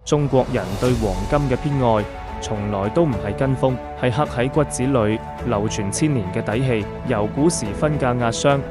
中國人對黃金嘅偏愛，從來都唔係跟風，係刻喺骨子裏流傳千年嘅底氣。由古時分價壓商、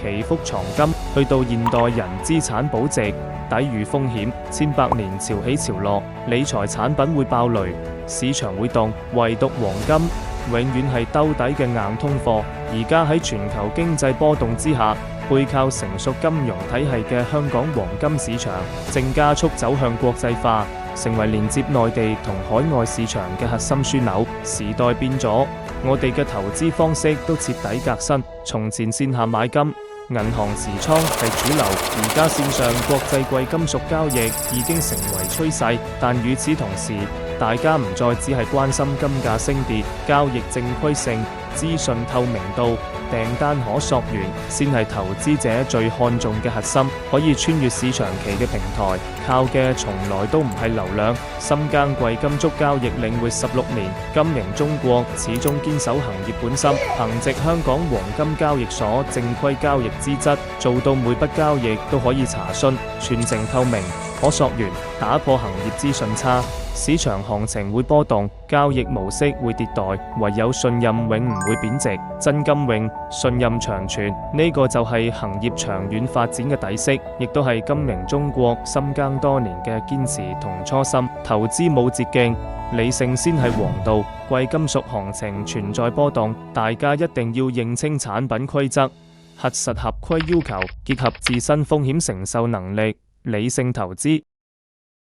祈福藏金，去到現代人資產保值、抵禦風險，千百年潮起潮落，理財產品會爆雷，市場會動，唯獨黃金永遠係兜底嘅硬通貨。而家喺全球經濟波動之下，背靠成熟金融體系嘅香港黃金市場正加速走向國際化，成為連接內地同海外市場嘅核心樞紐。時代變咗，我哋嘅投資方式都徹底革新。從前線下買金、銀行持倉係主流，而家線上國際貴金屬交易已經成為趨勢。但與此同時，大家唔再只係關心金價升跌，交易正規性、資訊透明度、訂單可溯源，先係投資者最看重嘅核心。可以穿越市場期嘅平台，靠嘅從來都唔係流量。深耕貴金屬交易領域16年，金營中國始終堅守行業本心，憑藉香港黃金交易所正規交易資質，做到每筆交易都可以查詢，全程透明、可溯源，打破行業資訊差。市場行情會波動，交易模式會迭代，唯有信任永唔會貶值，真金永，信任長存。呢個就係行業長遠發展嘅底色，亦都係金營中國深耕多年嘅堅持同初心。投資冇捷徑，理性先係王道。貴金屬行情存在波動，大家一定要認清產品規則，核實合規要求，結合自身風險承受能力，理性投資。